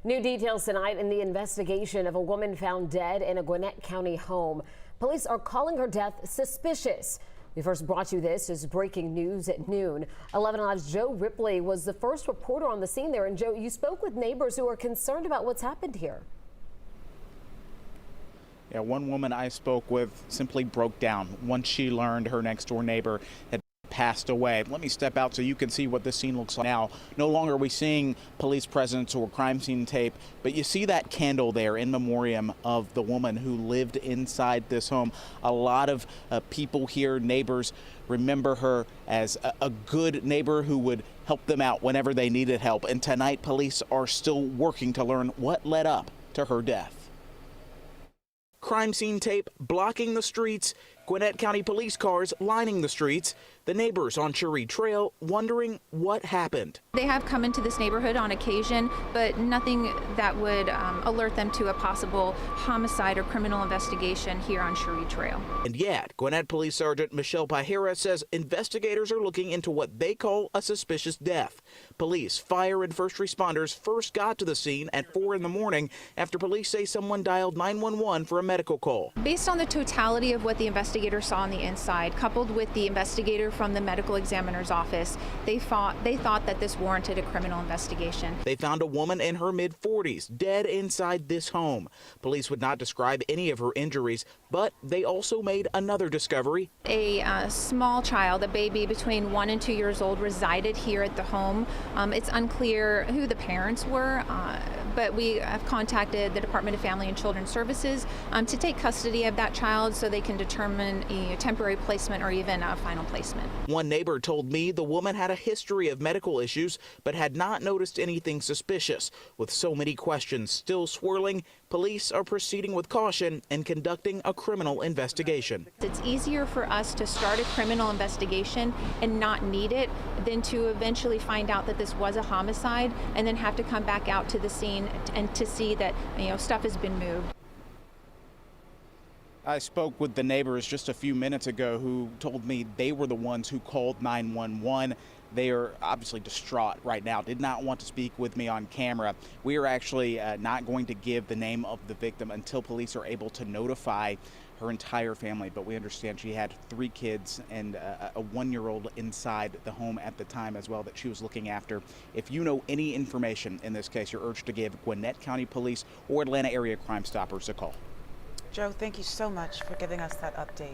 New details tonight in the investigation of a woman found dead in a Gwinnett County home. Police are calling her death suspicious. We first brought you this as breaking news at noon. 11 Alive's Joe Ripley was the first reporter on the scene there. And Joe, you spoke with neighbors who are concerned about what's happened here. Yeah, one woman I spoke with simply broke down once she learned her next door neighbor had passed away. Let me step out so you can see what this scene looks like now. No longer are we seeing police presence or crime scene tape, but you see that candle there in memoriam of the woman who lived inside this home. A lot of people here, neighbors, remember her as a good neighbor who would help them out whenever they needed help. And tonight, police are still working to learn what led up to her death. Crime scene tape blocking the streets, Gwinnett County police cars lining the streets, the neighbors on Cherry Trail wondering what happened. They have come into this neighborhood on occasion, but nothing that would alert them to a possible homicide or criminal investigation here on Cherry Trail. And yet, Gwinnett Police Sergeant Michelle Pajera says investigators are looking into what they call a suspicious death. Police, fire, and first responders first got to the scene at 4 in the morning after police say someone dialed 911 for a medical call. Based on the totality of what the investigator saw on the inside, coupled with the investigator from the medical examiner's office, they thought that this warranted a criminal investigation. They found a woman in her mid-40s dead inside this home. Police would not describe any of her injuries, but they also made another discovery. A small child, a baby between 1 and 2 years old, resided here at the home. It's unclear who the parents were, but we have contacted the Department of Family and Children's Services to take custody of that child so they can determine a temporary placement or even a final placement. One neighbor told me the woman had a history of medical issues but had not noticed anything suspicious. With so many questions still swirling, police are proceeding with caution and conducting a criminal investigation. It's easier for us to start a criminal investigation and not need it than to eventually find out that this was a homicide and then have to come back out to the scene and to see that stuff has been moved. I spoke with the neighbors just a few minutes ago who told me they were the ones who called 911. They are obviously distraught right now, did not want to speak with me on camera. We are actually not going to give the name of the victim until police are able to notify her entire family, but we understand she had 3 kids and a 1-year-old inside the home at the time as well that she was looking after. If you know any information in this case, you're urged to give Gwinnett County Police or Atlanta Area Crime Stoppers a call. Joe, thank you so much for giving us that update.